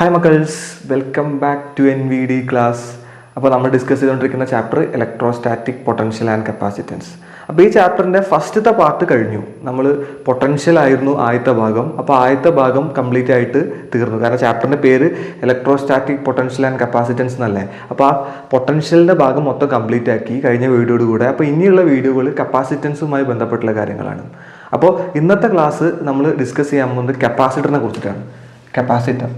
Hi മക്കൾസ്, welcome back to NVD class. അപ്പോൾ നമ്മൾ ഡിസ്കസ് ചെയ്തുകൊണ്ടിരിക്കുന്ന chapter electrostatic potential and capacitance. അപ്പോൾ ഈ ചാപ്റ്ററിൻ്റെ ഫസ്റ്റത്തെ പാർട്ട് കഴിഞ്ഞു. നമ്മൾ പൊട്ടൻഷ്യൽ ആയിരുന്നു ആദ്യത്തെ ഭാഗം. അപ്പോൾ ആദ്യത്തെ ഭാഗം കംപ്ലീറ്റ് ആയിട്ട് തീർന്നു. കാരണം ചാപ്റ്ററിൻ്റെ പേര് ഇലക്ട്രോസ്റ്റാറ്റിക് പൊട്ടൻഷ്യൽ ആൻഡ് കപ്പാസിറ്റൻസ് എന്നല്ലേ. അപ്പോൾ ആ പൊട്ടൻഷ്യലിൻ്റെ ഭാഗം മൊത്തം കംപ്ലീറ്റ് ആക്കി കഴിഞ്ഞ വീഡിയോയോട് കൂടെ. അപ്പോൾ ഇനിയുള്ള വീഡിയോകൾ കപ്പാസിറ്റൻസുമായി ബന്ധപ്പെട്ടുള്ള കാര്യങ്ങളാണ്. അപ്പോൾ ഇന്നത്തെ ക്ലാസ് നമ്മൾ ഡിസ്കസ് ചെയ്യാൻ പോകുന്നത് കപ്പാസിറ്ററിനെ കുറിച്ചിട്ടാണ്. കപ്പാസിറ്റർ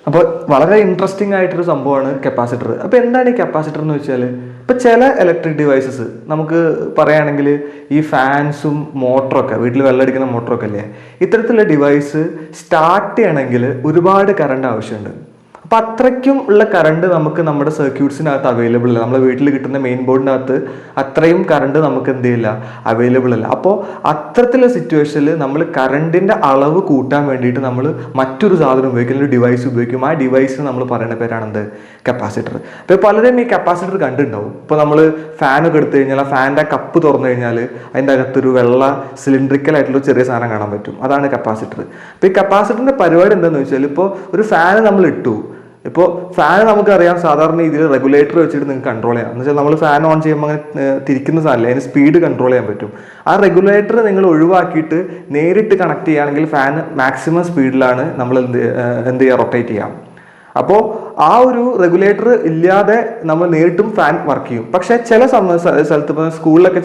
അപ്പോൾ വളരെ ഇൻട്രസ്റ്റിംഗ് ആയിട്ടൊരു സംഭവമാണ് കപ്പാസിറ്റർ. അപ്പോൾ എന്താണ് ഈ കപ്പാസിറ്റർ എന്ന് വെച്ചാൽ, ഇപ്പോൾ ചില ഇലക്ട്രിക് ഡിവൈസസ് നമുക്ക് പറയുകയാണെങ്കിൽ ഈ ഫാൻസും മോട്ടറൊക്കെ, വീട്ടിൽ വെള്ളമടിക്കുന്ന മോട്ടറൊക്കെ അല്ലേ, ഇത്തരത്തിലുള്ള ഡിവൈസ് സ്റ്റാർട്ട് ചെയ്യണമെങ്കിൽ ഒരുപാട് കറണ്ട് ആവശ്യമുണ്ട്. അപ്പോൾ അത്രയ്ക്കും ഉള്ള കറണ്ട് നമുക്ക് നമ്മുടെ സർക്യൂട്ട്സിനകത്ത് അവൈലബിൾ അല്ല. നമ്മുടെ വീട്ടിൽ കിട്ടുന്ന മെയിൻ ബോർഡിനകത്ത് അത്രയും കറണ്ട് നമുക്ക് എന്ത് ചെയ്യില്ല, അവൈലബിൾ അല്ല. അപ്പോൾ അത്തരത്തിലുള്ള സിറ്റുവേഷനിൽ നമ്മൾ കറണ്ടിൻ്റെ അളവ് കൂട്ടാൻ വേണ്ടിയിട്ട് നമ്മൾ മറ്റൊരു സാധനം ഉപയോഗിക്കും, ഒരു ഡിവൈസ് ഉപയോഗിക്കും. ആ ഡിവൈസിന് നമ്മൾ പറയുന്ന പേരാണെന്ത്, കപ്പാസിറ്റർ. അപ്പോൾ പലരും ഈ കപ്പാസിറ്റർ കണ്ടിട്ടുണ്ടാവും. ഇപ്പോൾ നമ്മൾ ഫാനൊക്കെ എടുത്തു കഴിഞ്ഞാൽ ആ ഫാനിൻ്റെ കപ്പ് തുറന്നു കഴിഞ്ഞാൽ അതിൻ്റെ അകത്തൊരു വെള്ള സിലിണ്ടറിക്കൽ ആയിട്ടുള്ള ചെറിയ സാധനം കാണാൻ പറ്റും. അതാണ് കപ്പാസിറ്റർ. അപ്പോൾ ഈ കപ്പാസിറ്ററിൻ്റെ പരിപാടി എന്താണെന്ന് വെച്ചാൽ, ഇപ്പോൾ ഒരു ഫാൻ നമ്മൾ ഇട്ടു. ഇപ്പോൾ ഫാൻ നമുക്കറിയാം സാധാരണ രീതിയിൽ റെഗുലേറ്റർ വെച്ചിട്ട് നിങ്ങൾക്ക് കൺട്രോൾ ചെയ്യാം. എന്ന് വെച്ചാൽ നമ്മൾ ഫാൻ ഓൺ ചെയ്യുമ്പോൾ അങ്ങനെ തിരിക്കുന്ന സാധനമില്ല, അതിന് സ്പീഡ് കൺട്രോൾ ചെയ്യാൻ പറ്റും. ആ റെഗുലേറ്റർ നിങ്ങൾ ഒഴിവാക്കിയിട്ട് നേരിട്ട് കണക്ട് ചെയ്യുകയാണെങ്കിൽ ഫാൻ മാക്സിമം സ്പീഡിലാണ് നമ്മൾ എന്ത് ചെയ്യുക, റൊട്ടേറ്റ് ചെയ്യാം. അപ്പോൾ ആ ഒരു റെഗുലേറ്റർ ഇല്ലാതെ നമ്മൾ നേരിട്ടും ഫാൻ വർക്ക് ചെയ്യും. പക്ഷേ ചില സ്ഥലത്ത് ഇപ്പോൾ സ്കൂളിലൊക്കെ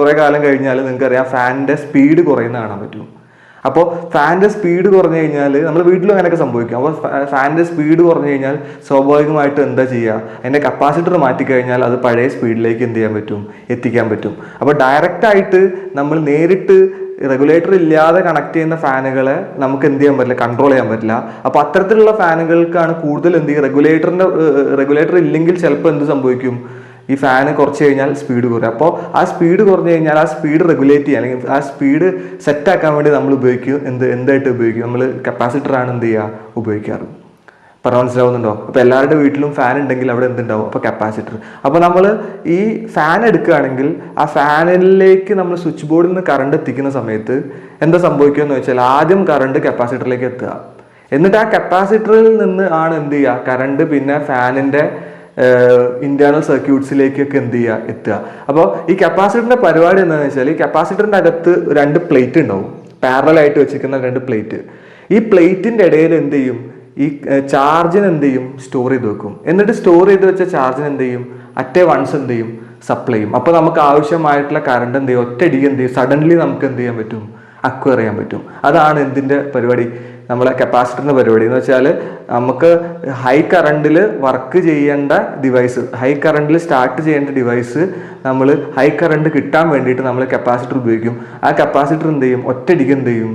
കുറേ കാലം കഴിഞ്ഞാൽ നിങ്ങൾക്കറിയാം ഫാനിൻ്റെ സ്പീഡ് കുറയുന്ന കാണാൻ പറ്റും. അപ്പോൾ ഫാനിൻ്റെ സ്പീഡ് കുറഞ്ഞു കഴിഞ്ഞാൽ നമ്മൾ വീട്ടിലും അങ്ങനെയൊക്കെ സംഭവിക്കും. അപ്പോൾ ഫാനിൻ്റെ സ്പീഡ് കുറഞ്ഞു കഴിഞ്ഞാൽ സ്വാഭാവികമായിട്ടും എന്താ ചെയ്യുക, അതിൻ്റെ കപ്പാസിറ്റർ മാറ്റിക്കഴിഞ്ഞാൽ അത് പഴയ സ്പീഡിലേക്ക് എന്ത് ചെയ്യാൻ പറ്റും, എത്തിക്കാൻ പറ്റും. അപ്പോൾ ഡയറക്റ്റായിട്ട് നമ്മൾ നേരിട്ട് റെഗുലേറ്റർ ഇല്ലാതെ കണക്ട് ചെയ്യുന്ന ഫാനുകളെ നമുക്ക് എന്ത് ചെയ്യാൻ പറ്റില്ല, കൺട്രോൾ ചെയ്യാൻ പറ്റില്ല. അപ്പോൾ അത്തരത്തിലുള്ള ഫാനുകൾക്കാണ് കൂടുതൽ എന്ത് ചെയ്യുക, റെഗുലേറ്റർ ഇല്ലെങ്കിൽ ചിലപ്പോൾ എന്ത് സംഭവിക്കും, ഈ ഫാന് കുറച്ച് കഴിഞ്ഞാൽ സ്പീഡ് കുറയും. അപ്പോൾ ആ സ്പീഡ് കുറഞ്ഞു കഴിഞ്ഞാൽ ആ സ്പീഡ് റെഗുലേറ്റ് ചെയ്യുക, അല്ലെങ്കിൽ ആ സ്പീഡ് സെറ്റാക്കാൻ വേണ്ടി നമ്മൾ ഉപയോഗിക്കും എന്തായിട്ട് ഉപയോഗിക്കും, നമ്മൾ കപ്പാസിറ്ററാണ് എന്ത് ചെയ്യുക, ഉപയോഗിക്കാറ്. പറഞ്ഞ മനസ്സിലാവുന്നുണ്ടോ? അപ്പോൾ എല്ലാവരുടെ വീട്ടിലും ഫാൻ ഉണ്ടെങ്കിൽ അവിടെ എന്തുണ്ടാവും, അപ്പോൾ കപ്പാസിറ്റർ. അപ്പോൾ നമ്മൾ ഈ ഫാൻ എടുക്കുകയാണെങ്കിൽ ആ ഫാനിലേക്ക് നമ്മൾ സ്വിച്ച് ബോർഡിൽ നിന്ന് കറണ്ട് എത്തിക്കുന്ന സമയത്ത് എന്താ സംഭവിക്കുക എന്ന് വെച്ചാൽ, ആദ്യം കറണ്ട് കപ്പാസിറ്ററിലേക്ക് എത്തുക. എന്നിട്ട് ആ കപ്പാസിറ്ററിൽ നിന്ന് ആണ് എന്ത് ചെയ്യുക, കറണ്ട് പിന്നെ ഫാനിൻ്റെ ഇന്റേണൽ സർക്യൂട്ട്സിലേക്കൊക്കെ എന്ത് ചെയ്യുക, എത്തുക. അപ്പോൾ ഈ കപ്പാസിറ്ററിന്റെ പരിപാടി എന്താണെന്ന് വെച്ചാൽ, ഈ കപ്പാസിറ്ററിന്റെ അകത്ത് രണ്ട് പ്ലേറ്റ് ഉണ്ടാവും, പാരലൽ ആയിട്ട് വെച്ചിരിക്കുന്ന രണ്ട് പ്ലേറ്റ്. ഈ പ്ലേറ്റിന്റെ ഇടയിൽ എന്ത് ചെയ്യും, ഈ ചാർജിന് എന്ത് ചെയ്യും, സ്റ്റോർ ചെയ്ത് വെക്കും. എന്നിട്ട് സ്റ്റോർ ചെയ്ത് വെച്ച ചാർജിന് എന്ത് ചെയ്യും, അറ്റ് വൺസ് എന്ത് ചെയ്യും, സപ്ലൈ ചെയ്യും. അപ്പോൾ നമുക്ക് ആവശ്യമായിട്ടുള്ള കറണ്ട് എന്ത് ചെയ്യും, ഒറ്റയടിക്ക് എന്ത് ചെയ്യും, സഡൻലി നമുക്ക് എന്ത് ചെയ്യാൻ പറ്റും, അക്വയർ ചെയ്യാൻ പറ്റും. അതാണ് എന്തിൻ്റെ പരിപാടി, നമ്മളെ കപ്പാസിറ്ററിൻ്റെ പരിപാടി. എന്ന് വെച്ചാൽ നമുക്ക് ഹൈ കറണ്ടിൽ വർക്ക് ചെയ്യേണ്ട ഡിവൈസ്, ഹൈ കറണ്ടിൽ സ്റ്റാർട്ട് ചെയ്യേണ്ട ഡിവൈസ് നമ്മൾ ഹൈ കറണ്ട് കിട്ടാൻ വേണ്ടിയിട്ട് നമ്മൾ കപ്പാസിറ്റർ ഉപയോഗിക്കും. ആ കപ്പാസിറ്റർ എന്ത് ചെയ്യും, ഒറ്റയടിക്ക് എന്ത് ചെയ്യും,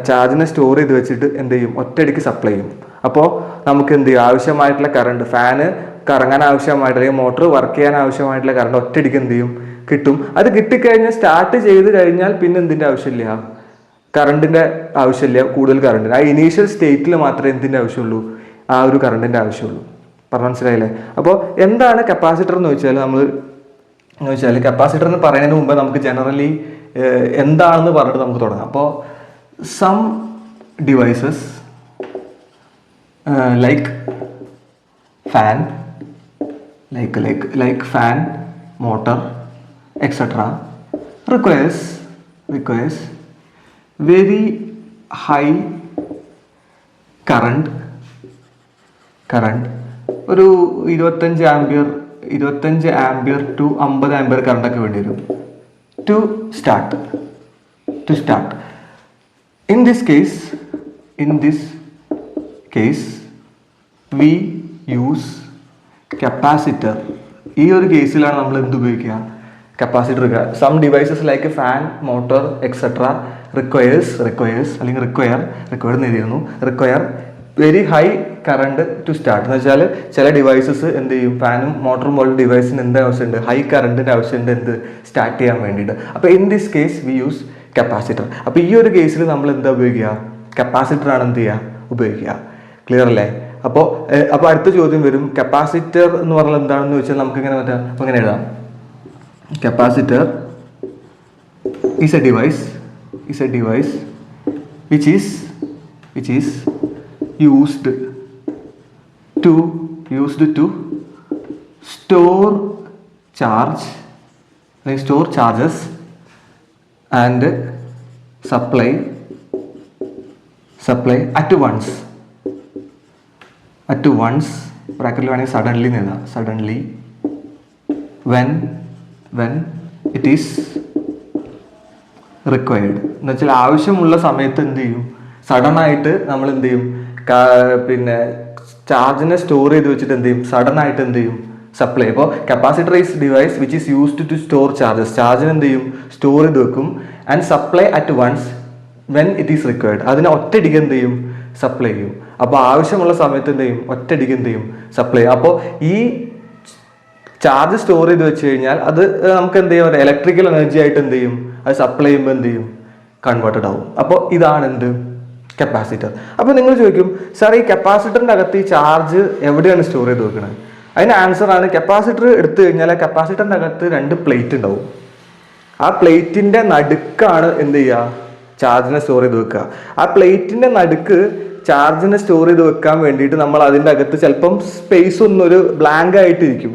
ചാർജിനെ സ്റ്റോർ ചെയ്ത് വെച്ചിട്ട് എന്ത് ചെയ്യും, ഒറ്റയടിക്ക് സപ്ലൈ ചെയ്യും. അപ്പോൾ നമുക്ക് എന്ത് ചെയ്യും, ആവശ്യമായിട്ടുള്ള കറണ്ട്, ഫാന് കറങ്ങാൻ ആവശ്യമായിട്ട് അല്ലെങ്കിൽ മോട്ടോർ വർക്ക് ചെയ്യാൻ ആവശ്യമായിട്ടുള്ള കറണ്ട് ഒറ്റയടിക്ക് എന്ത് ചെയ്യും, കിട്ടും. അത് കിട്ടിക്കഴിഞ്ഞാൽ സ്റ്റാർട്ട് ചെയ്ത് കഴിഞ്ഞാൽ പിന്നെ എന്തിൻ്റെ ആവശ്യമില്ല, കറണ്ടിൻ്റെ ആവശ്യമില്ല, കൂടുതൽ കറണ്ടിന്. ആ ഇനീഷ്യൽ സ്റ്റേറ്റിൽ മാത്രമേ എന്തിൻ്റെ ആവശ്യമുള്ളൂ, ആ ഒരു കറണ്ടിൻ്റെ ആവശ്യമുള്ളൂ. പറഞ്ഞ മനസ്സിലായില്ലേ? അപ്പോൾ എന്താണ് കപ്പാസിറ്റർ എന്ന് വെച്ചാൽ കപ്പാസിറ്റർ എന്ന് പറയുന്നതിന് മുമ്പ് നമുക്ക് ജനറലി എന്താണെന്ന് പറഞ്ഞിട്ട് നമുക്ക് തുടങ്ങാം. അപ്പോൾ some devices like fan, like fan, motor, etc. requires very high current ഒരു 25 ആംപിയർ ടു 50 ആംപിയർ കറണ്ടൊക്കെ വേണ്ടി വരും to start. In this case we use capacitor. ഈ ഒരു കേസിലാണ് നമ്മൾ എന്ത് ഉപയോഗിക്കുക, capacitor. Some devices like fan, motor etcetera require very high current to start. എന്ന് വെച്ചാൽ ചില ഡിവൈസസ് എന്ത് ചെയ്യും, ഫാനും മോട്ടറും പോലുള്ള ഡിവൈസിന് എന്ത് ആവശ്യമുണ്ട്, ഹൈ കറണ്ടിൻ്റെ ആവശ്യമുണ്ട് എന്ത് സ്റ്റാർട്ട് ചെയ്യാൻ വേണ്ടിയിട്ട്. അപ്പോൾ in this case we use capacitor. അപ്പോൾ ഈ ഒരു കേസിൽ നമ്മൾ എന്താ ഉപയോഗിക്കുക, കപ്പാസിറ്ററാണ് എന്ത് ചെയ്യുക, ഉപയോഗിക്കുക. ക്ലിയർ അല്ലേ? അപ്പോൾ അടുത്ത ചോദ്യം വരും, കപ്പാസിറ്റർ എന്ന് പറഞ്ഞാൽ എന്താണെന്ന് വെച്ചാൽ നമുക്ക് ഇങ്ങനെ പറ്റാം, അപ്പോൾ ഇങ്ങനെ എഴുതാം, capacitor is A device which is which is used to store charge, like store charges and supply at once bracket വേണമെങ്കിൽ suddenly when it is required എന്ന് വെച്ചാൽ ആവശ്യമുള്ള സമയത്ത് എന്ത് ചെയ്യും, സഡൻ ആയിട്ട് നമ്മൾ എന്ത് ചെയ്യും, പിന്നെ ചാർജിനെ സ്റ്റോർ ചെയ്ത് വെച്ചിട്ട് എന്ത് ചെയ്യും, സഡൻ ആയിട്ട് എന്ത് ചെയ്യും, സപ്ലൈ. അപ്പോൾ capacitor is device which is used to store charges, ചാർജിന് എന്ത് ചെയ്യും, സ്റ്റോർ ചെയ്ത് വെക്കും. And supply at once when it is required, അതിനെ ഒറ്റയടിക്ക് എന്ത് ചെയ്യും, സപ്ലൈ ചെയ്യും. അപ്പോൾ ആവശ്യമുള്ള സമയത്ത് എന്ത് ചെയ്യും, ഒറ്റയടിക്ക് എന്ത് ചെയ്യും, സപ്ലൈ. അപ്പോൾ ഈ ചാർജ് സ്റ്റോർ ചെയ്ത് വെച്ച് കഴിഞ്ഞാൽ അത് നമുക്ക് എന്ത് ചെയ്യും, ഇലക്ട്രിക്കൽ എനർജി ആയിട്ട് എന്ത് ചെയ്യും, അത് സപ്ലൈ ചെയ്യുമ്പോൾ എന്ത് ചെയ്യും, കൺവേർട്ടഡ് ആവും. അപ്പോൾ ഇതാണ് എന്ത്, കപ്പാസിറ്റർ. അപ്പോൾ നിങ്ങൾ ചോദിക്കും, സാർ ഈ കപ്പാസിറ്ററിൻ്റെ അകത്ത് ഈ ചാർജ് എവിടെയാണ് സ്റ്റോർ ചെയ്ത് വെക്കുന്നത്? അതിന് ആൻസർ ആണ്, കപ്പാസിറ്റർ എടുത്തു കഴിഞ്ഞാൽ ആ കപ്പാസിറ്ററിൻ്റെ അകത്ത് 2 പ്ലേറ്റ് ഉണ്ടാവും. ആ പ്ലേറ്റിൻ്റെ നടുക്കാണ് എന്ത് ചെയ്യുക, ചാർജിനെ സ്റ്റോർ ചെയ്ത് വെക്കുക. ആ പ്ലേറ്റിൻ്റെ നടുക്ക് ചാർജിനെ സ്റ്റോർ ചെയ്ത് വെക്കാൻ വേണ്ടിയിട്ട് നമ്മൾ അതിൻ്റെ അകത്ത് ചിലപ്പം സ്പേസ് ഒന്നൊരു ബ്ലാങ്ക് ആയിട്ടിരിക്കും,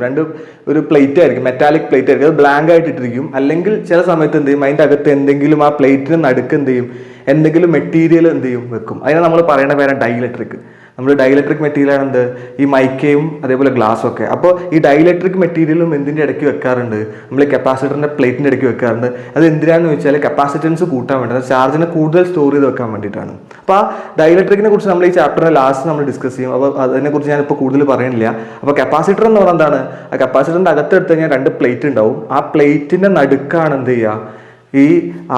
ഒരു പ്ലേറ്റ് ആയിരിക്കും, മെറ്റാലിക് പ്ലേറ്റ് ആയിരിക്കും, അത് ബ്ലാങ്ക് ആയിട്ടിരിക്കും. അല്ലെങ്കിൽ ചില സമയത്ത് എന്ത് ചെയ്യും, അതിൻ്റെ അകത്ത് എന്തെങ്കിലും ആ പ്ലേറ്റിന് നടുക്ക് എന്ത് ചെയ്യും, എന്തെങ്കിലും മെറ്റീരിയൽ എന്ത് ചെയ്യും, വെക്കും. അതിനെ നമ്മൾ പറയുന്ന പേരാണ് ഡൈഇലക്ട്രിക്. നമ്മൾ ഡൈഇലക്ട്രിക് മെറ്റീരിയലാണ് എന്ത്, ഈ മൈക്കയും അതേപോലെ ഗ്ലാസ്സും ഒക്കെ. അപ്പോൾ ഈ ഡൈഇലക്ട്രിക് മെറ്റീരിയലും എന്തിൻ്റെ ഇടയ്ക്ക് വെക്കാറുണ്ട്, നമ്മൾ കപ്പാസിറ്ററിൻ്റെ പ്ലേറ്റിൻ്റെ ഇടയ്ക്ക് വെക്കാറുണ്ട്. അത് എന്തിനാണെന്ന് വെച്ചാൽ കപ്പാസിറ്റൻസ് കൂട്ടാൻ വേണ്ടി, ചാർജിനെ കൂടുതൽ സ്റ്റോർ ചെയ്ത് വെക്കാൻ വേണ്ടിയിട്ടാണ്. അപ്പോൾ ആ ഡൈഇലക്ട്രിക്കിനെ കുറിച്ച് നമ്മൾ ഈ ചാപ്റ്ററിൻ്റെ ലാസ്റ്റ് നമ്മൾ ഡിസ്കസ് ചെയ്യും. അപ്പോൾ അതിനെക്കുറിച്ച് ഞാനിപ്പോൾ കൂടുതൽ പറയുന്നില്ല. അപ്പോൾ കപ്പാസിറ്റർ എന്ന് പറയുന്നത് എന്താണ്, ആ കപ്പാസിറ്ററിൻ്റെ അകത്തെടുത്ത് കഴിഞ്ഞാൽ 2 പ്ലേറ്റ് ഉണ്ടാവും. ആ പ്ലേറ്റിൻ്റെ നടുക്കാണ് എന്ത് ചെയ്യുക, ഈ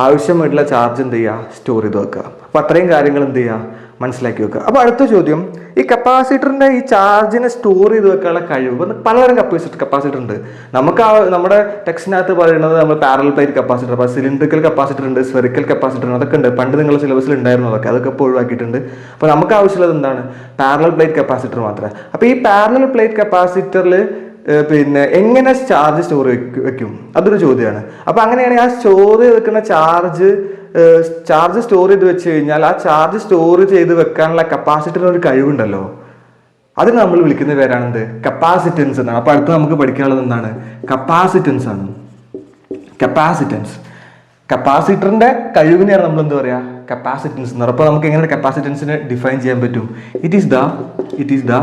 ആവശ്യമായിട്ടുള്ള ചാർജ് എന്ത് ചെയ്യുക, സ്റ്റോർ ചെയ്ത് വെക്കുക. അപ്പോൾ അത്രയും കാര്യങ്ങൾ എന്ത് ചെയ്യുക, മനസ്സിലാക്കി വെക്കുക. അപ്പോൾ അടുത്ത ചോദ്യം, ഈ കപ്പാസിറ്ററിൻ്റെ ഈ ചാർജിനെ സ്റ്റോർ ചെയ്ത് വെക്കാനുള്ള കഴിവ്, പലതരം കപ്പാസിറ്റർ ഉണ്ട്. നമുക്ക് നമ്മുടെ ടെക്സ്റ്റിനകത്ത് പറയുന്നത് നമ്മൾ പാരലൽ പ്ലേറ്റ് കപ്പാസിറ്റർ, അപ്പോൾ സിലിണ്ടറിക്കൽ കപ്പാസിറ്റർ ഉണ്ട്, സ്ഫെറിക്കൽ കപ്പാസിറ്റർ ഉണ്ട്, അതൊക്കെ ഉണ്ട്. പണ്ട് നിങ്ങളുടെ സിലബസിൽ ഉണ്ടായിരുന്നു അതൊക്കെ ഇപ്പോൾ ഒഴിവാക്കിയിട്ടുണ്ട്. അപ്പോൾ നമുക്ക് ആവശ്യമുള്ളത് എന്താണ്, പാരലൽ പ്ലേറ്റ് കപ്പാസിറ്റർ മാത്രമേ. അപ്പോൾ ഈ പാരലൽ പ്ലേറ്റ് കപ്പാസിറ്ററിൽ പിന്നെ എങ്ങനെ ചാർജ് സ്റ്റോർ വെക്കും, അതൊരു ചോദ്യമാണ്. അപ്പോൾ അങ്ങനെയാണെങ്കിൽ ആ സ്റ്റോർ ചെയ്ത് വെക്കുന്ന ചാർജ് സ്റ്റോർ ചെയ്ത് വെച്ച് കഴിഞ്ഞാൽ ആ ചാർജ് സ്റ്റോർ ചെയ്ത് വെക്കാനുള്ള കപ്പാസിറ്ററിന് ഒരു കഴിവുണ്ടല്ലോ, അതിന് നമ്മൾ വിളിക്കുന്ന പേരാണെന്ത്, കപ്പാസിറ്റൻസ് എന്നാണ്. അപ്പോൾ അടുത്ത് നമുക്ക് പഠിക്കാനുള്ളത് എന്താണ്, കപ്പാസിറ്റൻസ് ആണ്. കപ്പാസിറ്ററിന്റെ കഴിവിനെയാണ് നമ്മൾ എന്താ പറയുക, കപ്പാസിറ്റൻസ് എന്ന് പറയുക. അപ്പോൾ നമുക്ക് എങ്ങനെ കപ്പാസിറ്റൻസിനെ ഡിഫൈൻ ചെയ്യാൻ പറ്റും? It is the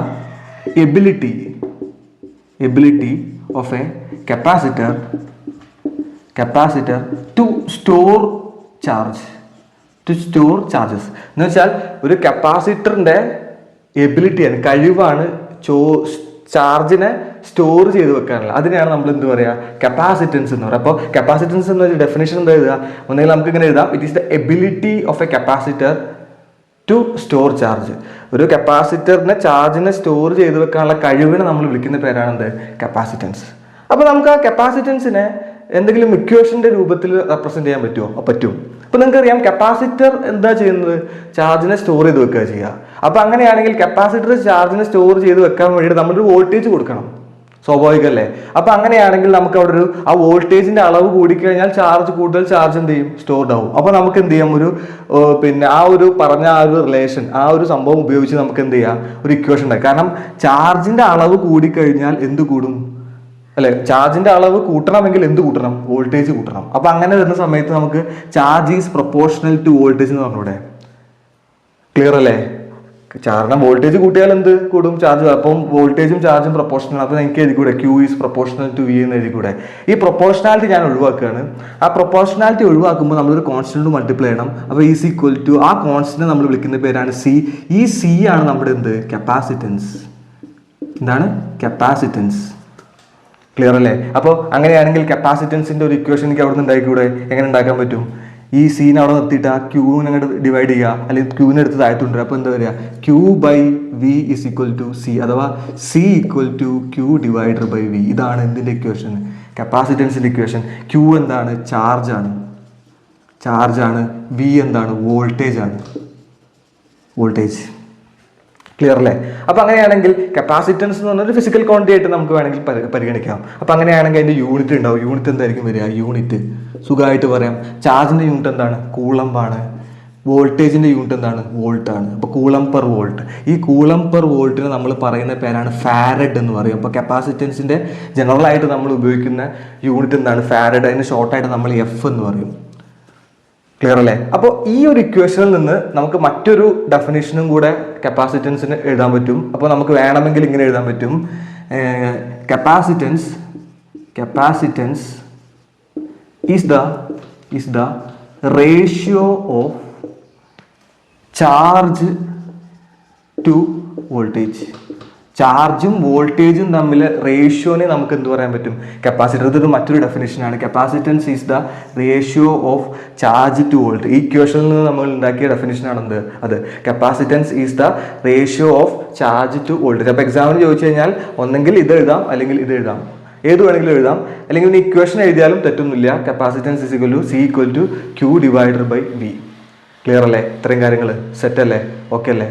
ability of A capacitor to store charges എന്ന് വെച്ചാൽ ഒരു കപ്പാസിറ്ററിന്റെ എബിലിറ്റിയാണ്, കഴിവാണ് ചാർജിനെ സ്റ്റോർ ചെയ്ത് വെക്കാനുള്ള. അതിനെയാണ് നമ്മൾ എന്ത് പറയുക, കപ്പാസിറ്റൻസ് എന്ന് പറയുക. അപ്പോൾ കപ്പാസിറ്റൻസ് എന്ന ഡെഫിനേഷൻ എന്താ എഴുതുക, ഒന്നെങ്കിൽ നമുക്ക് ഇങ്ങനെ എഴുതാം, it is the ability of a capacitor to store charge. ഒരു കപ്പാസിറ്ററിനെ ചാർജിനെ സ്റ്റോർ ചെയ്ത് വെക്കാനുള്ള കഴിവിനെ നമ്മൾ വിളിക്കുന്ന പേരാണ് എന്ത്, കപ്പാസിറ്റൻസ്. അപ്പോൾ നമുക്ക് ആ കപ്പാസിറ്റൻസിനെ എന്തെങ്കിലും ഇക്വേഷന്റെ രൂപത്തിൽ റെപ്രസെന്റ് ചെയ്യാൻ പറ്റും. അപ്പോൾ നിങ്ങൾക്കറിയാം കപ്പാസിറ്റർ എന്താ ചെയ്യുന്നത്, ചാർജിനെ സ്റ്റോർ ചെയ്ത് വെക്കുക ചെയ്യുക. അപ്പോൾ അങ്ങനെയാണെങ്കിൽ കപ്പാസിറ്റർ ചാർജിനെ സ്റ്റോർ ചെയ്ത് വെക്കാൻ വേണ്ടിയിട്ട് നമ്മളൊരു വോൾട്ടേജ് കൊടുക്കണം, സ്വാഭാവികമല്ലേ? അപ്പോൾ അങ്ങനെയാണെങ്കിൽ നമുക്ക് അവിടെ ആ വോൾട്ടേജിന്റെ അളവ് കൂടിക്കഴിഞ്ഞാൽ കൂടുതൽ ചാർജ് എന്ത് ചെയ്യും, സ്റ്റോർഡ് ആവും. അപ്പോൾ നമുക്ക് എന്ത് ചെയ്യാം, പിന്നെ ആ ഒരു പറഞ്ഞ ആ ഒരു റിലേഷൻ, ആ ഒരു സംഭവം ഉപയോഗിച്ച് നമുക്ക് എന്ത് ചെയ്യാം, ഒരു ഇക്വേഷൻ ഉണ്ടായി. കാരണം ചാർജിന്റെ അളവ് കൂടിക്കഴിഞ്ഞാൽ എന്ത് കൂടും അല്ലെ, ചാർജിന്റെ അളവ് കൂട്ടണമെങ്കിൽ എന്ത് കൂട്ടണം, വോൾട്ടേജ് കൂട്ടണം. അപ്പൊ അങ്ങനെ വരുന്ന സമയത്ത് നമുക്ക് charge is proportional to voltage എന്ന് പറഞ്ഞൂടെ? ക്ലിയർ അല്ലേ? കാരണം വോൾട്ടേജ് കൂട്ടിയാൽ എന്ത് കൂടും, ചാർജ്. അപ്പം വോൾട്ടേജും ചാർജും പ്രൊപ്പോർഷണൽ. അപ്പോൾ എനിക്ക് എഴുതിക്കൂടെ Q is proportional to V എന്ന് എഴുതിക്കൂടെ? ഈ പ്രൊപ്പോർഷണാലിറ്റി ഞാൻ ഒഴിവാക്കുകയാണ്. ആ പ്രൊപ്പോർഷണാലിറ്റി ഒഴിവാക്കുമ്പോൾ നമ്മളൊരു കോൺസ്റ്റന്റ് മൾട്ടിപ്ലൈ ചെയ്യണം. അപ്പോൾ ഈസ് ഈക്വൽ ടു ആ കോൺസ്റ്റന്റ് നമ്മൾ വിളിക്കുന്ന പേരാണ് C. ഈ C ആണ് നമ്മുടെ എന്ത്, കപ്പാസിറ്റൻസ്. എന്താണ് കപ്പാസിറ്റൻസ്? ക്ലിയർ അല്ലേ? അപ്പോൾ അങ്ങനെയാണെങ്കിൽ കപ്പാസിറ്റൻസിന്റെ ഒരു ഇക്വേഷൻ എനിക്ക് അവിടെ നിന്ന് ഉണ്ടാക്കിക്കൂടെ? എങ്ങനെ ഉണ്ടാക്കാൻ പറ്റും? ഈ സീനെ അവിടെ നിർത്തിയിട്ട് ആ ക്യൂവിനെ അങ്ങോട്ട് ഡിവൈഡ് ചെയ്യുക, അല്ലെങ്കിൽ ക്യൂവിനെ എടുത്ത് താഴത്തുണ്ട്. അപ്പോൾ എന്താ പറയുക, Q/V is equal to C, അഥവാ C equal to Q divided by V. ഇതാണ് എന്തിൻ്റെ ഇക്വേഷൻ, കപ്പാസിറ്റൻസിന്റെ ഇക്വേഷൻ. Q എന്താണ്, ചാർജാണ്. V എന്താണ്, വോൾട്ടേജ്. ക്ലിയർ അല്ലേ? അപ്പോൾ അങ്ങനെയാണെങ്കിൽ കപ്പാസിറ്റൻസ് എന്ന് പറഞ്ഞൊരു ഫിസിക്കൽ ക്വാണ്ടിറ്റി ആയിട്ട് നമുക്ക് വേണമെങ്കിൽ പരിഗണിക്കാം. അപ്പോൾ അങ്ങനെയാണെങ്കിൽ അതിൻ്റെ യൂണിറ്റ് ഉണ്ടാവും. യൂണിറ്റ് എന്തായിരിക്കും വരിക? യൂണിറ്റ് സുഖമായിട്ട് പറയാം. ചാർജിൻ്റെ യൂണിറ്റ് എന്താണ്, കൂളംബാണ്. വോൾട്ടേജിൻ്റെ യൂണിറ്റ് എന്താണ്? വോൾട്ട് ആണ്. അപ്പോൾ കൂളം പെർ വോൾട്ട്. ഈ കൂളം പെർ വോൾട്ടിന് നമ്മൾ പറയുന്ന പേരാണ് ഫാരഡ് എന്ന് പറയും. അപ്പോൾ കപ്പാസിറ്റൻസിൻ്റെ ജനറലായിട്ട് നമ്മൾ ഉപയോഗിക്കുന്ന യൂണിറ്റ് എന്താണ്? ഫാരഡ്. അതിന് ഷോർട്ടായിട്ട് നമ്മൾ എഫ് എന്ന് പറയും. ക്ലിയർ അല്ലേ? അപ്പോൾ ഈ ഒരു ഇക്വേഷനിൽ നിന്ന് നമുക്ക് മറ്റൊരു ഡെഫിനേഷനും കൂടെ കപ്പാസിറ്റൻസിന് എഴുതാൻ പറ്റും. അപ്പോൾ നമുക്ക് വേണമെങ്കിൽ ഇങ്ങനെ എഴുതാൻ പറ്റും. Capacitance is the ratio of charge to voltage. ചാർജും വോൾട്ടേജും തമ്മിൽ റേഷ്യോനെ നമുക്ക് എന്ത് പറയാൻ പറ്റും? കപ്പാസിറ്റർ. ഇതൊരു മറ്റൊരു ഡെഫിനേഷനാണ്. Capacitance is the ratio of charge to volt. ഈ ഇക്വേഷനിൽ നിന്ന് നമ്മൾ ഉണ്ടാക്കിയ ഡെഫിനേഷനാണെന്ത്? അത് capacitance is the ratio of charge to voltage. അപ്പോൾ എക്സാമിന് ചോദിച്ചു കഴിഞ്ഞാൽ ഒന്നെങ്കിൽ ഇത് എഴുതാം അല്ലെങ്കിൽ ഇത് എഴുതാം, ഏത് വേണമെങ്കിലും എഴുതാം. അല്ലെങ്കിൽ ഇക്വേഷൻ എഴുതിയാലും തെറ്റൊന്നുമില്ല. Capacitance is equal to C equal to Q divided by V. Clear അല്ലേ? ഇത്രയും കാര്യങ്ങൾ സെറ്റ് അല്ലേ? ഓക്കെ അല്ലേ?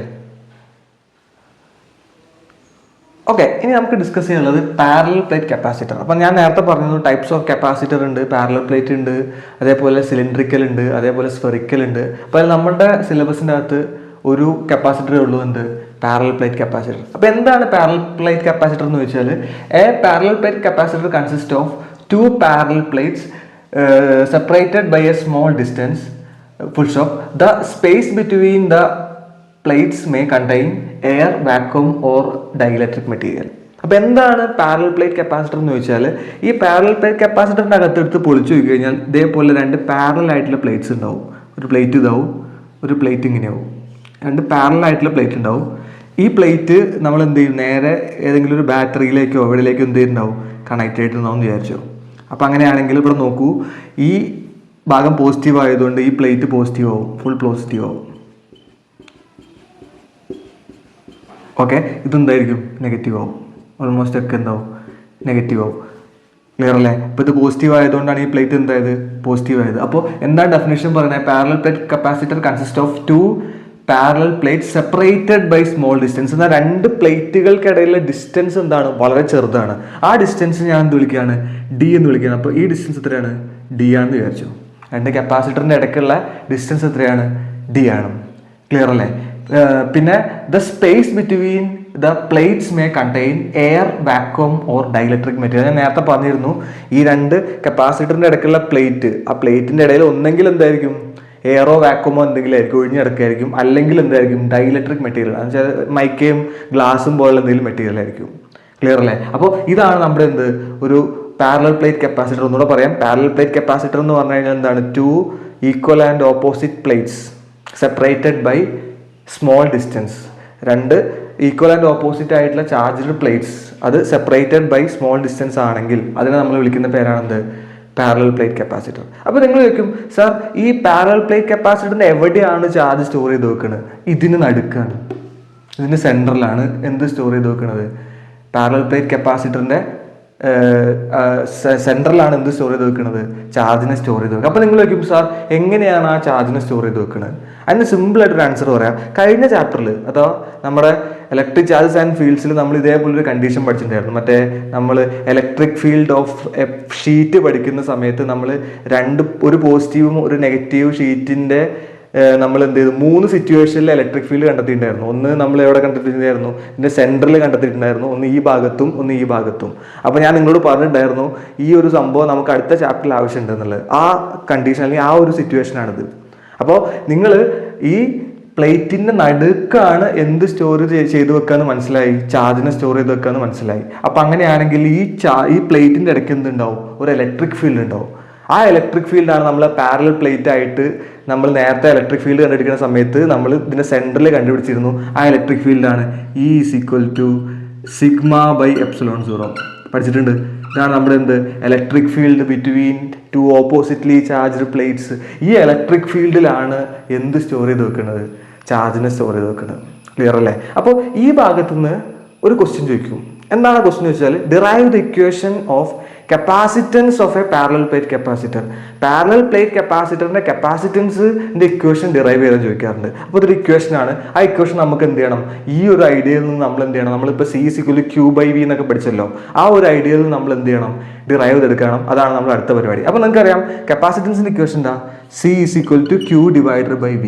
ഓക്കെ, ഇനി നമുക്ക് ഡിസ്കസ് ചെയ്യാനുള്ളത് പാരലൽ പ്ലേറ്റ് കപ്പാസിറ്റർ. അപ്പം ഞാൻ നേരത്തെ പറഞ്ഞു ടൈപ്സ് ഓഫ് കപ്പാസിറ്റർ ഉണ്ട്. പാരലൽ പ്ലേറ്റ് ഉണ്ട്, അതേപോലെ സിലിണ്ടറിക്കൽ ഉണ്ട്, അതേപോലെ സ്ഫെറിക്കൽ ഉണ്ട്. അപ്പോൾ നമ്മുടെ സിലബസിൻ്റെ അകത്ത് ഒരു കപ്പാസിറ്ററേ ഉള്ളൂ, എന്ത്? Parallel plate capacitor. അപ്പോൾ എന്താണ് പാരലൽ പ്ലേറ്റ് കപ്പാസിറ്റർ എന്ന് വെച്ചാൽ a parallel plate capacitor consist of two parallel plates separated by a small distance, full stop. The space between the plates may contain air, vacuum or dielectric material. അപ്പോൾ എന്താണ് parallel plate capacitor എന്ന് ചോദിച്ചാൽ ഈ parallel plate കപ്പാസിറ്ററിൻ്റെ അകത്തെടുത്ത് പൊളിച്ചു നോക്കി കഴിഞ്ഞാൽ ഇതേപോലെ രണ്ട് പാരലൽ ആയിട്ടുള്ള പ്ലേറ്റ്സ് ഉണ്ടാവും. ഒരു പ്ലേറ്റ് ഇതാവും, ഒരു പ്ലേറ്റ് ഇങ്ങനെയാവും. രണ്ട് പാരലൽ ആയിട്ടുള്ള പ്ലേറ്റ് ഉണ്ടാവും. ഈ പ്ലേറ്റ് നമ്മൾ എന്ത് ചെയ്യും? നേരെ ഏതെങ്കിലും ഒരു ബാറ്ററിയിലേക്കോ എവിടെയിലേക്കോ എന്ത് ചെയ്യുന്നുണ്ടാവും? കണക്ട് ആയിട്ടുണ്ടാവും എന്ന് വിചാരിച്ചോ. അപ്പോൾ അങ്ങനെയാണെങ്കിൽ ഇവിടെ നോക്കൂ, ഈ ഭാഗം പോസിറ്റീവ് ആയതുകൊണ്ട് ഈ പ്ലേറ്റ് പോസിറ്റീവ് ആവും, ഫുൾ പോസിറ്റീവ് ആവും. ഓക്കെ, ഇതെന്തായിരിക്കും? നെഗറ്റീവ് ആവും. ഓൾമോസ്റ്റ് ഒക്കെ എന്താവും? നെഗറ്റീവ് ആവും. ക്ലിയർ അല്ലേ? ഇപ്പോൾ ഇത് പോസിറ്റീവ് ആയതുകൊണ്ടാണ് ഈ പ്ലേറ്റ് എന്തായത്? പോസിറ്റീവ് ആയത്. അപ്പോൾ എന്താണ് ഡെഫിനേഷൻ പറയുന്നത്? Parallel plate capacitor consist of two parallel plate separated by small distance. എന്നാൽ രണ്ട് പ്ലേറ്റുകൾക്കിടയിലെ ഡിസ്റ്റൻസ് എന്താണ്? വളരെ ചെറുതാണ്. ആ ഡിസ്റ്റൻസ് ഞാൻ എന്ത് വിളിക്കുകയാണ്? ഡി എന്ന് വിളിക്കുകയാണ്. അപ്പോൾ ഈ ഡിസ്റ്റൻസ് എത്രയാണ്? ഡി ആണെന്ന് വിചാരിച്ചു. രണ്ട് കപ്പാസിറ്ററിൻ്റെ ഇടയ്ക്കുള്ള ഡിസ്റ്റൻസ് എത്രയാണ്? ഡി ആണ്. ക്ലിയർ അല്ലേ? പിന്നെ the space between the plates may contain air, vacuum or dielectric material. ഞാൻ നേരത്തെ പറഞ്ഞിരുന്നു ഈ രണ്ട് കപ്പാസിറ്ററിൻ്റെ ഇടയ്ക്കുള്ള പ്ലേറ്റ്, ആ പ്ലേറ്റിൻ്റെ ഇടയിൽ ഒന്നെങ്കിൽ എന്തായിരിക്കും? എയറോ വാക്വമോ എന്തെങ്കിലും ആയിരിക്കും, ഒഴിഞ്ഞിടക്കായിരിക്കും. അല്ലെങ്കിൽ എന്തായിരിക്കും? ഡൈലക്ട്രിക് മെറ്റീരിയൽ, എന്ന് വെച്ചാൽ മൈക്കയും ഗ്ലാസും പോലുള്ള എന്തെങ്കിലും മെറ്റീരിയൽ ആയിരിക്കും. ക്ലിയർ അല്ലേ? അപ്പോൾ ഇതാണ് നമ്മുടെ എന്ത്? ഒരു പാരലൽ പ്ലേറ്റ് കപ്പാസിറ്റർ. ഒന്നുകൂടെ പറയാം, പാരലൽ പ്ലേറ്റ് കപ്പാസിറ്റർ എന്ന് പറഞ്ഞു കഴിഞ്ഞാൽ എന്താണ്? Two equal and opposite plates separated by small distance. രണ്ട് ഈക്വൽ ആൻഡ് ഓപ്പോസിറ്റ് ആയിട്ടുള്ള ചാർജ്ഡ് പ്ലേറ്റ്സ് അത് സെപ്പറേറ്റഡ് ബൈ സ്മോൾ ഡിസ്റ്റൻസ് ആണെങ്കിൽ അതിനെ നമ്മൾ വിളിക്കുന്ന പേരാണെന്ത്? Parallel plate capacitor. അപ്പോൾ നിങ്ങൾ ചോദിക്കും, സാർ ഈ പാരലൽ പ്ലേറ്റ് കപ്പാസിറ്ററിന് എവിടെയാണ് ചാർജ് സ്റ്റോർ ചെയ്ത് വെക്കുന്നത്? ഇതിന് നടുക്കാണ്, ഇതിന് സെൻട്രലാണ് എന്ത് സ്റ്റോർ ചെയ്ത് വെക്കുന്നത്? പാരലൽ പ്ലേറ്റ് കപ്പാസിറ്ററിൻ്റെ സെൻട്രലാണ് എന്ത് സ്റ്റോർ ചെയ്ത് വെക്കുന്നത്? ചാർജിനെ സ്റ്റോർ ചെയ്ത് വെക്കുക. അപ്പോൾ നിങ്ങൾ ചോദിക്കും, സാർ എങ്ങനെയാണ് ആ ചാർജിനെ സ്റ്റോർ ചെയ്ത് വെക്കുന്നത്? അതിന് സിമ്പിളായിട്ടൊരു ആൻസർ പറയാം. കഴിഞ്ഞ ചാപ്റ്ററിൽ അഥവാ നമ്മുടെ ഇലക്ട്രിക് ചാർജസ് ആൻഡ് ഫീൽഡ്സിൽ നമ്മൾ ഇതേപോലൊരു കണ്ടീഷൻ പഠിച്ചിട്ടുണ്ടായിരുന്നു. മറ്റേ നമ്മൾ electric field of A sheet പഠിക്കുന്ന സമയത്ത് നമ്മൾ ഒരു പോസിറ്റീവും ഒരു നെഗറ്റീവ് ഷീറ്റിൻ്റെ നമ്മൾ എന്ത് ചെയ്തു? 3 സിറ്റുവേഷനിൽ ഇലക്ട്രിക് ഫീൽഡ് കണ്ടെത്തിയിട്ടുണ്ടായിരുന്നു. ഒന്ന് നമ്മൾ എവിടെ കണ്ടെത്തിയിട്ടുണ്ടായിരുന്നു? ഇതിൻ്റെ സെൻറ്ററിൽ കണ്ടെത്തിയിട്ടുണ്ടായിരുന്നു. ഒന്ന് ഈ ഭാഗത്തും ഒന്ന് ഈ ഭാഗത്തും. അപ്പോൾ ഞാൻ നിങ്ങളോട് പറഞ്ഞിട്ടുണ്ടായിരുന്നു ഈ ഒരു സംഭവം നമുക്ക് അടുത്ത ചാപ്റ്ററിൽ ആവശ്യമുണ്ട് എന്നുള്ളത്. ആ കണ്ടീഷൻ അല്ലെങ്കിൽ ആ ഒരു സിറ്റുവേഷനാണിത്. അപ്പോൾ നിങ്ങൾ ഈ പ്ലേറ്റിൻ്റെ നടുക്കാണ് എന്ത് സ്റ്റോർ ചെയ്ത് വെക്കാന്ന് മനസ്സിലായി? ചാർജിനെ സ്റ്റോർ ചെയ്ത് വെക്കാന്ന് മനസ്സിലായി. അപ്പം അങ്ങനെയാണെങ്കിൽ ഈ പ്ലേറ്റിൻ്റെ ഇടയ്ക്ക് എന്തുണ്ടാവും? ഒരു ഇലക്ട്രിക് ഫീൽഡ് ഉണ്ടാവും. ആ ഇലക്ട്രിക് ഫീൽഡാണ് നമ്മൾ പാരലൽ പ്ലേറ്റ് ആയിട്ട് നമ്മൾ നേരത്തെ ഇലക്ട്രിക് ഫീൽഡ് കണ്ടുപിടിക്കുന്ന സമയത്ത് നമ്മൾ ഇതിൻ്റെ സെൻറ്ററിൽ കണ്ടുപിടിച്ചിരുന്നു. ആ ഇലക്ട്രിക് ഫീൽഡാണ് E = σ/ε0. പഠിച്ചിട്ടുണ്ട്. ഇതാണ് നമ്മുടെ എന്ത്? Electric field between two oppositely charged plates. ഈ ഇലക്ട്രിക് ഫീൽഡിലാണ് എന്ത് സ്റ്റോർ ചെയ്ത് വെക്കുന്നത്? ചാർജിനെ സ്റ്റോർ ചെയ്ത് വെക്കുന്നത്. ക്ലിയർ അല്ലേ? അപ്പോൾ ഈ ഭാഗത്തുനിന്ന് ഒരു ക്വസ്റ്റ്യൻ ചോദിക്കും. എന്താണ് ക്വസ്റ്റ്യൻ വെച്ചാൽ derive the equation of capacitance of A parallel plate capacitor. Parallel plate കപ്പാസിറ്ററിന്റെ കപ്പാസിറ്റൻസിന്റെ ഇക്വേഷൻ ഡിറൈവ് ചെയ്താൽ ചോദിക്കാറുണ്ട്. അപ്പോൾ ഇതൊരു ഇക്വേഷൻ ആണ്. ആ ഇക്വേഷൻ നമുക്ക് എന്ത് ചെയ്യണം? ഈ ഒരു ഐഡിയയിൽ നിന്ന് നമ്മൾ എന്ത് ചെയ്യണം? നമ്മളിപ്പോൾ C = Q/V എന്നൊക്കെ പഠിച്ചല്ലോ. ആ ഒരു ഐഡിയയിൽ നിന്ന് നമ്മൾ എന്ത് ചെയ്യണം? ഡിറൈവ് ചെയ്തെടുക്കണം. അതാണ് നമ്മൾ അടുത്ത പരിപാടി. അപ്പോൾ നിങ്ങൾക്കറിയാം കപ്പാസിറ്റൻസിന്റെ ഇക്വേഷൻ എന്താ? C = Q/V.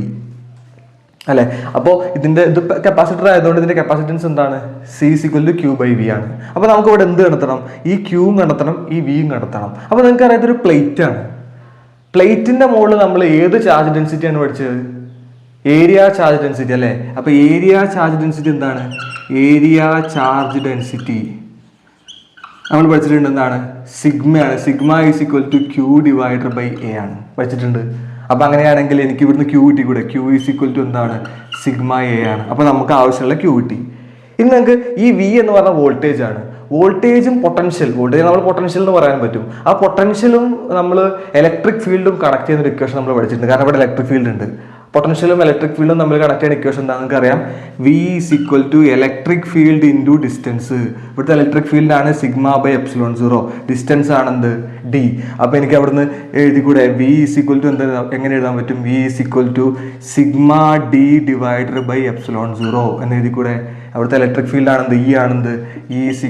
അല്ലെ. അപ്പോൾ ഇത് കപ്പാസിറ്റർ ആയതുകൊണ്ട് ഇതിന്റെ കപ്പാസിറ്റൻസ് എന്താണ്? C = Q/V ആണ്. അപ്പോൾ നമുക്ക് ഇവിടെ എന്ത് കണ്ടെത്തണം? ഈ ക്യൂവും കണ്ടെത്തണം, ഈ വിയും കണ്ടെത്തണം. അപ്പോൾ നിങ്ങൾക്ക് അറിയാം ഇതൊരു പ്ലേറ്റ് ആണ്. പ്ലേറ്റിന്റെ മുകളിൽ നമ്മൾ ഏത് ചാർജ് ഡെൻസിറ്റി ആണ് പഠിച്ചത്? ഏരിയ ചാർജ് ഡെൻസിറ്റി അല്ലേ. അപ്പോൾ ഏരിയ ചാർജ് ഡെൻസിറ്റി എന്താണ്? ഏരിയ ചാർജ് ഡെൻസിറ്റി നമ്മൾ പഠിച്ചിട്ടുണ്ട് എന്താണ്? സിഗ്മയാണ്. സിഗ്മ = Q/A ആണ് പഠിച്ചിട്ടുണ്ട്. അപ്പൊ അങ്ങനെയാണെങ്കിൽ എനിക്ക് ഇവിടുന്ന് Q കിട്ടി കൂടെ. Q = എന്താണ്? σA ആണ്. അപ്പൊ നമുക്ക് ആവശ്യമുള്ള Q കിട്ടി. ഇനി നിങ്ങൾക്ക് ഈ V എന്ന് പറഞ്ഞ വോൾട്ടേജ് ആണ്. വോൾട്ടേജും വോൾട്ടേജ് നമ്മൾ പൊട്ടൻഷ്യൽ എന്ന് പറയാൻ പറ്റും. ആ പൊട്ടൻഷ്യലും നമ്മൾ ഇലക്ട്രിക് ഫീൽഡും കണക്ട് ചെയ്യുന്ന ഒരു ഇക്വേഷൻ നമ്മൾ പഠിച്ചിട്ടുണ്ട്. കാരണം ഇവിടെ ഇലക്ട്രിക് ഫീൽഡ് ഉണ്ട്. പൊട്ടൻഷ്യലും ഇലക്ട്രിക് ഫീൽഡും നമ്മൾ കണക്ട് ചെയ്യുന്ന ഇക്വേഷൻ എന്താ നിങ്ങൾക്ക് അറിയാം? V = electric field into distance. ഇവിടുത്തെ ഇലക്ട്രിക് ഫീൽഡ് ആണ് σ/ε0. ഡിസ്റ്റൻസ് ആണെന്ത്? D. അപ്പൊ എനിക്ക് അവിടുന്ന് എഴുതി കൂടെ V = എന്താ, എങ്ങനെ എഴുതാൻ പറ്റും? V = σD/ε0 എന്ന് എഴുതി കൂടെ. അവിടുത്തെ ഇലക്ട്രിക് ഫീൽഡ് ആണെന്ത്? E ആണെന്ത്? E =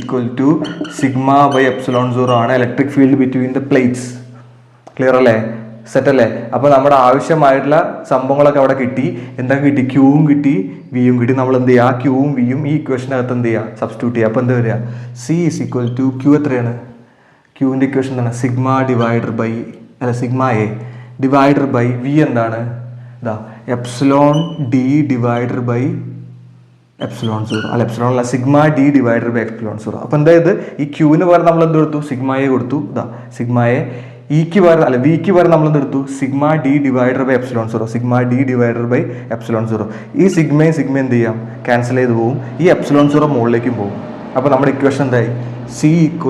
σ/ε0 ആണ് electric field between the plates. Clear അല്ലേ? സെറ്റ് അല്ലേ? അപ്പോൾ നമ്മുടെ ആവശ്യമായിട്ടുള്ള സംഭവങ്ങളൊക്കെ അവിടെ കിട്ടി. എന്താ കിട്ടി? ക്യൂവും കിട്ടി, വിയും കിട്ടി. നമ്മൾ എന്ത് ചെയ്യുക? ആ ക്യൂവും വിയും ഈ ഇക്വേഷനകത്ത് എന്ത് ചെയ്യുക? സബ്സ്റ്റിറ്റ്യൂട്ട് ചെയ്യുക. അപ്പോൾ എന്താ വരിക? C = Q എത്രയാണ്? ക്യൂവിൻ്റെ ഇക്വേഷൻ എന്താണ്? σ/V എന്താണ്? ഇതാ ε/D/ε0 അല്ല, എപ്സിലോൺ അല്ല, σD/ε0. അപ്പോൾ എന്തായത് ഈ ക്യൂവിന് പകരം നമ്മൾ എന്ത് കൊടുത്തു? σA കൊടുത്തു. ഇതാ σA. വിക്ക് പകരം നമ്മൾ എന്തെടുത്തു? σD/ε0. σD/ε0. ഈ സിഗ്മയും എന്ത് ചെയ്യാം? ക്യാൻസൽ ചെയ്ത് പോകും. ഈ ε0 മുകളിലേക്കും പോകും. അപ്പോൾ നമ്മുടെ ഇക്വേഷൻ എന്തായി? C =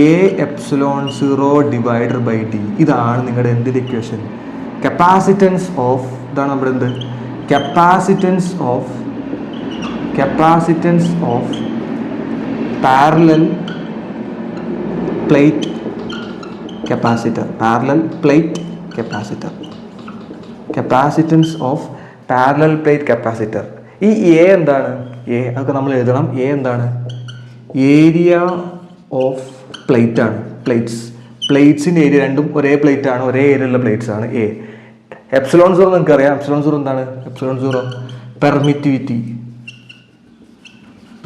Aε0/D. ഇതാണ് നിങ്ങളുടെ എന്തിൻ്റെ ഇക്വേഷൻ? കപ്പാസിറ്റൻസ് ഓഫ്, ഇതാണ് നമ്മുടെ എന്ത്? Capacitance of parallel plate capacitor. Capacitance of parallel plate capacitor. ഈ A എന്താണ്? അതൊക്കെ നമ്മൾ എഴുതണം. A എന്താണ്? ഏരിയ ഓഫ് പ്ലേറ്റ് ആണ്. പ്ലേറ്റ്സിൻ്റെ ഏരിയ രണ്ടും ഒരേ പ്ലേറ്റ് ആണ്, ഒരേ ഏരിയയുള്ള പ്ലേറ്റ്സ് ആണ് A. ε0 നിങ്ങൾക്ക് അറിയാം. ε0 എന്താണ്? ε0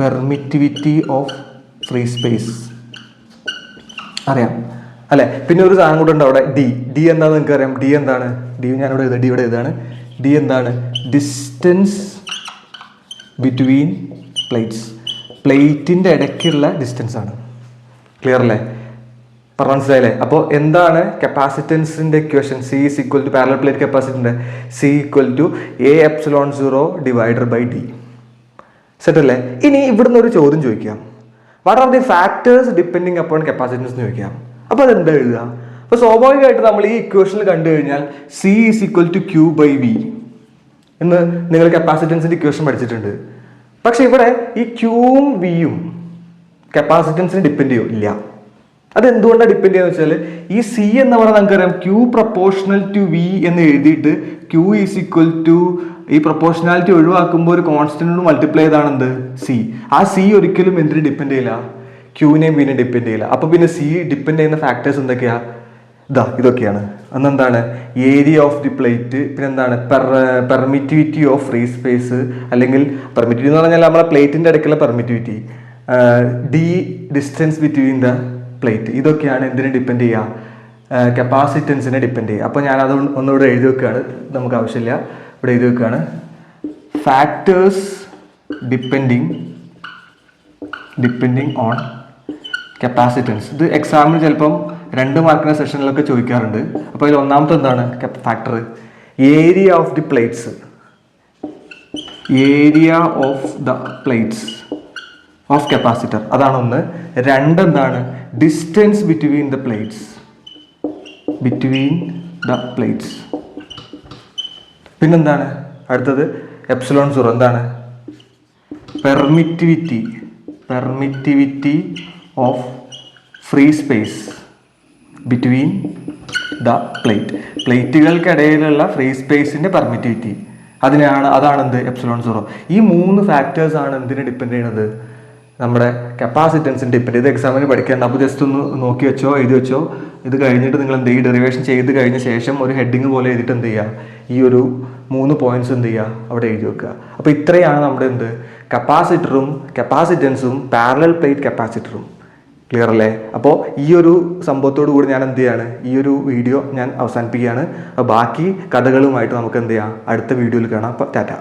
പെർമിറ്റിവിറ്റി ഓഫ് ഫ്രീ സ്പേസ് അറിയാം അല്ലെ. പിന്നെ ഒരു സാധനം കൂടെ ഉണ്ട് അവിടെ, D എന്താണെന്ന് നിങ്ങൾക്ക് അറിയാം. D എന്താണ്? ഞാനിവിടെ എഴുതാം. ഇവിടെ എഴുതാണ്. D എന്താണ്? Distance between plates. പ്ലേറ്റിൻ്റെ ഇടയ്ക്കുള്ള ഡിസ്റ്റൻസ് ആണ്. ക്ലിയർ അല്ലേ? മനസ്സിലായില്ലേ? അപ്പോൾ എന്താണ് കപ്പാസിറ്റൻസിന്റെ ഇക്വേഷൻ? C = പാരലൽ പ്ലേറ്റ് കപ്പാസിറ്ററിന്റെ C = Aε0/D. സെറ്റ് അല്ലേ? ഇനി ഇവിടുന്ന് ഒരു ചോദ്യം ചോദിക്കാം. What are the factors depending upon capacitance എന്ന് ചോദിക്കാം. അപ്പോൾ അതെന്താ എഴുതുക? അപ്പോൾ സ്വാഭാവികമായിട്ട് നമ്മൾ ഈ ഇക്വേഷനിൽ കണ്ടു കഴിഞ്ഞാൽ C = Q/V എന്ന് നിങ്ങൾ കപ്പാസിറ്റൻസിന്റെ ഇക്വേഷൻ പഠിച്ചിട്ടുണ്ട്. പക്ഷെ ഇവിടെ ഈ ക്യൂവും വിയും കപ്പാസിറ്റൻസിന് ഡിപ്പെൻഡ് ചെയ്യില്ല. അതെന്തുകൊണ്ടാണ് ഡിപ്പെൻഡ് ചെയ്യുന്നത് വെച്ചാൽ ഈ C എന്ന് പറഞ്ഞാൽ നമുക്കറിയാം Q പ്രപ്പോർഷണൽ ടു V എന്ന് എഴുതിയിട്ട് Q ഈ പ്രപ്പോർഷണാലിറ്റി ഒഴിവാക്കുമ്പോൾ ഒരു കോൺസ്റ്റന്റ് മൾട്ടിപ്ലൈ ചെയ്താണ് എന്ത്? C. ആ C ഒരിക്കലും എന്തിനും ഡിപ്പെൻഡ് ചെയ്യില്ല? ക്യൂവിനെയും വിനെയും ഡിപ്പെൻഡ് ചെയ്യില്ല. അപ്പൊ പിന്നെ C ഡിപ്പെൻഡ് ചെയ്യുന്ന ഫാക്ടേഴ്സ് എന്തൊക്കെയാ? ഇതൊക്കെയാണ്. അന്നെന്താണ്? ഏരിയ ഓഫ് ദി പ്ലേറ്റ്, പിന്നെ എന്താണ്? പെർമിറ്റിവിറ്റി ഓഫ് ഫ്രീ സ്പേസ്, അല്ലെങ്കിൽ പെർമിറ്റിവിറ്റി എന്ന് പറഞ്ഞാൽ നമ്മളെ പ്ലേറ്റിന്റെ ഇടയ്ക്കുള്ള permittivity, D distance between the plate. ഇതൊക്കെയാണ് എന്തിനെ ഡിപ്പെൻഡ് ചെയ്യുക? കപ്പാസിറ്റൻസിനെ ഡിപ്പെൻഡ് ചെയ്യുക. അപ്പോൾ ഞാനത് ഒന്നുകൂടെ എഴുതി വെക്കുകയാണ്, നമുക്ക് ആവശ്യമില്ല, ഇവിടെ എഴുതി വെക്കുകയാണ്. Factors depending on capacitance. ഇത് എക്സാമിന് ചിലപ്പം 2 മാർക്കിന്റെ സെഷനിലൊക്കെ ചോദിക്കാറുണ്ട്. അപ്പോൾ ഇതിൽ ഒന്നാമത്തെ എന്താണ് factor? Area of the plates. Area of the plates of capacitor, അതാണ് ഒന്ന്. 2 എന്താണ്? Distance between the plates. പിന്നെന്താണ് അടുത്തത്? ε0 എന്താണ്? Permittivity of free space between the plate. പ്ലേറ്റുകൾക്കിടയിലുള്ള ഫ്രീ സ്പേസിന്റെ പെർമിറ്റിവിറ്റി, അതാണ് എന്ത്? ε0. ഈ 3 ഫാക്ടേഴ്സ് ആണ് എന്തിനെ ഡിപ്പെൻഡ് ചെയ്യുന്നത്? നമ്മുടെ കപ്പാസിറ്റൻസിന് ഡിപ്പെൻഡ് ചെയ്ത്. എക്സാമിന് പഠിക്കേണ്ട. അപ്പോൾ ജസ്റ്റ് ഒന്ന് നോക്കി വെച്ചോ, എഴുതി വെച്ചോ. ഇത് കഴിഞ്ഞിട്ട് നിങ്ങൾ എന്ത് ചെയ്യും? ഡെറിവേഷൻ ചെയ്ത് കഴിഞ്ഞ ശേഷം ഒരു ഹെഡിങ് പോലെ എഴുതിയിട്ട് എന്ത് ചെയ്യുക? ഈ ഒരു 3 പോയിന്റ്സ് എന്ത് ചെയ്യുക അവിടെ എഴുതി വെക്കുക. അപ്പോൾ ഇത്രയാണ് നമ്മുടെ കപ്പാസിറ്ററും കപ്പാസിറ്റൻസും പാരലൽ പ്ലേറ്റ് കപ്പാസിറ്ററും. ക്ലിയർ അല്ലേ? അപ്പോൾ ഈ ഒരു സംഭവത്തോടു കൂടി ഞാൻ എന്ത് ചെയ്യാണ്, ഈ ഒരു വീഡിയോ ഞാൻ അവസാനിപ്പിക്കുകയാണ്. ബാക്കി കഥകളുമായിട്ട് നമുക്ക് എന്ത് ചെയ്യാം, അടുത്ത വീഡിയോയിൽ കാണാം. അപ്പോൾ ടാറ്റ.